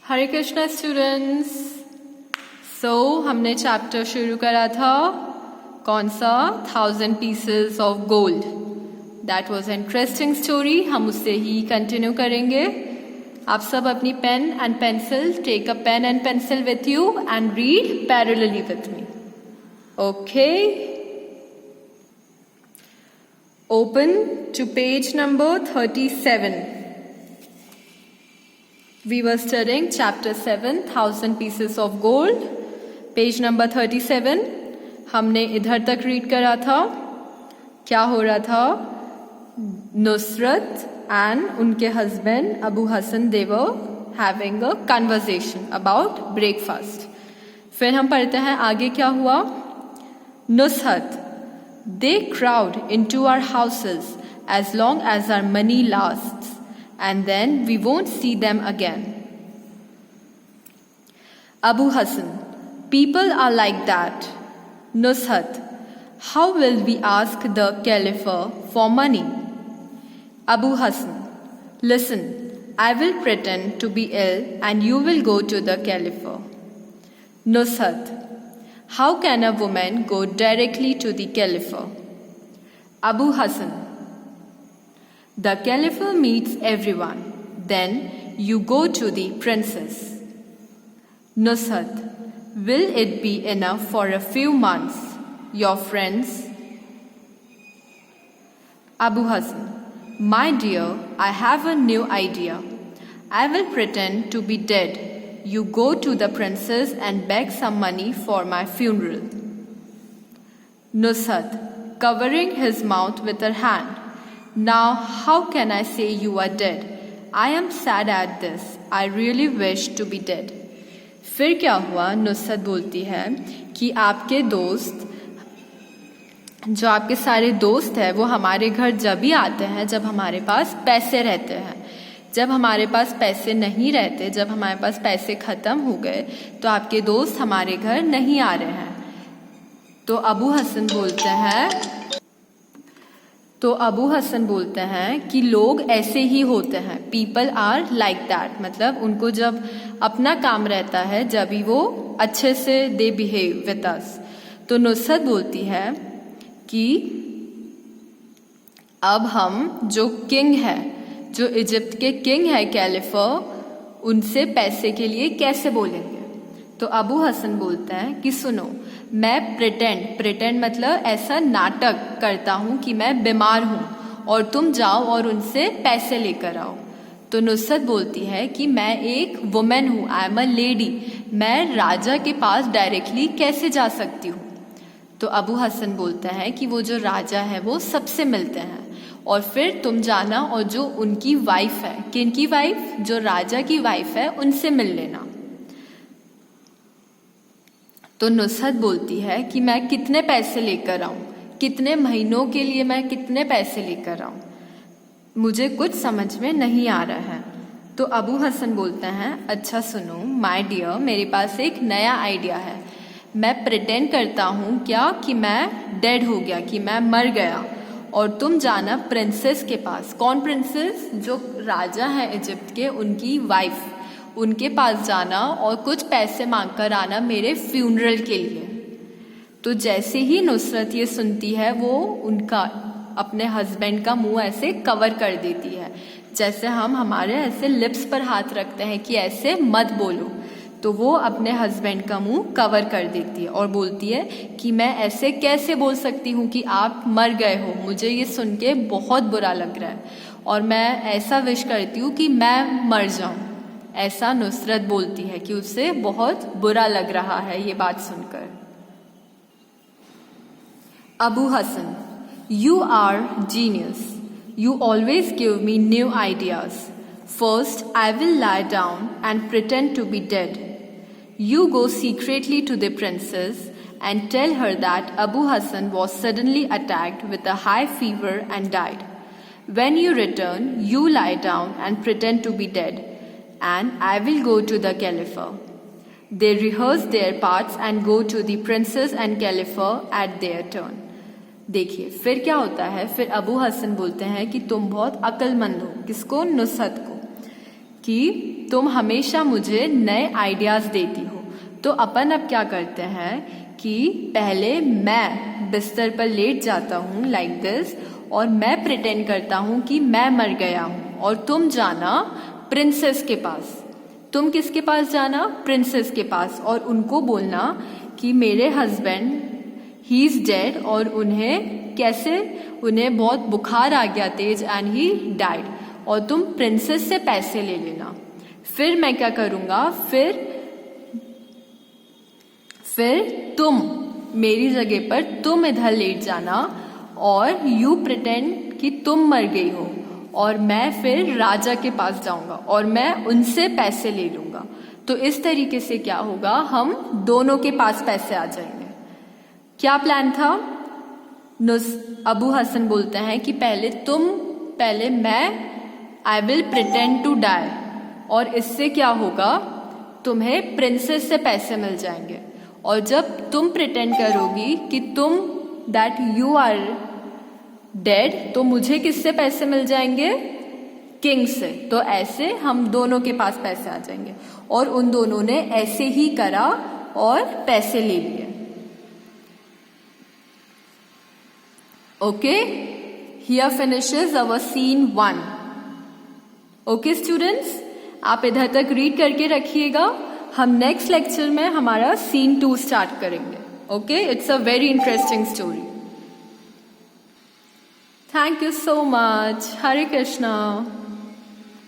हरे Krishna students. हमने chapter शुरू करा था कौन सा 1000 pieces of gold. That was interesting story. हम उससे ही कंटिन्यू करेंगे। आप सब अपनी pen and pencil, take a pen and pencil with you and read parallelly with me. Okay, open to page number 37. We were studying chapter 7, 1000 pieces of gold, page number 37. हमने इधर तक रीड करा था। क्या हो रहा था? नुसरत एंड उनके husband Abu Hasan they were having a conversation about breakfast. फिर हम पढ़ते हैं आगे क्या हुआ। Nusrat, they crowd into our houses as long as our money lasts. And then we won't see them again. Abu Hassan, people are like that. Nushat, how will we ask the Caliph for money? Abu Hassan, listen, I will pretend to be ill and you will go to the Caliph. Nushat, how can a woman go directly to the Caliph? Abu Hassan, the Caliph meets everyone. Then you go to the princess. Nushat, will it be enough for a few months? Your friends? Abu Hassan, my dear, I have a new idea. I will pretend to be dead. You go to the princess and beg some money for my funeral. Nushat, covering his mouth with her hand. Now, how can I say you are dead? I am sad at this. I really wish to be dead. फिर क्या हुआ? नुसरत बोलती है कि आपके दोस्त, जो आपके सारे दोस्त हैं, वो हमारे घर जब ही आते हैं जब हमारे पास पैसे रहते हैं। जब हमारे पास पैसे नहीं रहते, जब हमारे पास पैसे ख़त्म हो गए, तो आपके दोस्त हमारे घर नहीं आ रहे हैं। तो अबू हसन बोलते हैं कि लोग ऐसे ही होते हैं। पीपल आर लाइक दैट, मतलब उनको जब अपना काम रहता है जब ही वो अच्छे से दे बिहेव विद अस। तो नुसरत बोलती है कि अब हम जो किंग है, जो इजिप्ट के किंग है कैलिफ, उनसे पैसे के लिए कैसे बोलेंगे। तो अबू हसन बोलते हैं कि सुनो, मैं प्रिटेंड मतलब ऐसा नाटक करता हूँ कि मैं बीमार हूँ और तुम जाओ और उनसे पैसे लेकर आओ। तो नुसरत बोलती है कि मैं एक वुमेन हूँ, आई एम अ लेडी, मैं राजा के पास डायरेक्टली कैसे जा सकती हूँ। तो अबू हसन बोलते हैं कि वो जो राजा है वो सबसे मिलते हैं और फिर तुम जाना और जो उनकी वाइफ है, किनकी वाइफ, जो राजा की वाइफ है, उनसे मिल लेना। तो नुसरत बोलती है कि मैं कितने पैसे लेकर आऊँ, कितने महीनों के लिए मैं कितने पैसे लेकर आऊँ, मुझे कुछ समझ में नहीं आ रहा है। तो अबू हसन बोलते हैं अच्छा सुनो माय डियर, मेरे पास एक नया आइडिया है। मैं प्रिटेंड करता हूँ क्या कि मैं डेड हो गया, कि मैं मर गया, और तुम जाना प्रिंसेस के पास। कौन प्रिंसेस? जो राजा है इजिप्ट के, उनकी वाइफ, उनके पास जाना और कुछ पैसे मांग कर आना मेरे फ्यूनरल के लिए। तो जैसे ही नुसरत ये सुनती है, वो उनका अपने हस्बैंड का मुंह ऐसे कवर कर देती है, जैसे हम हमारे ऐसे लिप्स पर हाथ रखते हैं कि ऐसे मत बोलो। तो वो अपने हस्बैंड का मुंह कवर कर देती है और बोलती है कि मैं ऐसे कैसे बोल सकती हूँ कि आप मर गए हो, मुझे ये सुन के बहुत बुरा लग रहा है और मैं ऐसा विश करती हूँ कि मैं मर जाऊँ। ऐसा नुसरत बोलती है कि उसे बहुत बुरा लग रहा है ये बात सुनकर। Abu Hasan, you are genius, you always give me new ideas. First I will lie down and pretend to be dead. You go secretly to the princess and tell her that Abu Hassan was suddenly attacked with a high fever and died. When you return, you lie down and pretend to be dead, and I will go to the Caliph. They rehearse their parts and go to the princess and Caliph at their turn. देखिए फिर क्या होता है। फिर अबू हसन बोलते हैं कि तुम बहुत अक्लमंद हो। किसको? नुसरत को। कि तुम हमेशा मुझे नए आइडियाज़ देती हो। तो अपन अब क्या करते हैं कि पहले मैं बिस्तर पर लेट जाता हूँ लाइक दिस, और मैं प्रिटेंड करता हूँ कि मैं मर गया हूँ, और तुम जाना प्रिंसेस के पास। तुम किसके पास जाना? प्रिंसेस के पास, और उनको बोलना कि मेरे हस्बैंड ही इज़ डेड, और उन्हें बहुत बुखार आ गया तेज एंड ही डाइड, और तुम प्रिंसेस से पैसे ले लेना। फिर मैं क्या करूँगा, फिर तुम मेरी जगह पर तुम इधर लेट जाना और यू प्रिटेंड कि तुम मर गई हो, और मैं फिर राजा के पास जाऊंगा और मैं उनसे पैसे ले लूंगा। तो इस तरीके से क्या होगा, हम दोनों के पास पैसे आ जाएंगे। क्या प्लान था? अबू हसन बोलते हैं कि पहले मैं I will pretend to die, और इससे क्या होगा, तुम्हें प्रिंसेस से पैसे मिल जाएंगे। और जब तुम प्रिटेंड करोगी कि दैट यू आर डेड, तो मुझे किससे पैसे मिल जाएंगे? किंग से। तो ऐसे हम दोनों के पास पैसे आ जाएंगे, और उन दोनों ने ऐसे ही करा और पैसे ले लिए। Okay, here finishes our scene 1। Okay students, आप इधर तक रीड करके रखिएगा। हम नेक्स्ट लेक्चर में हमारा सीन 2 स्टार्ट करेंगे। Okay, it's a very interesting story. Thank you so much. Hare Krishna.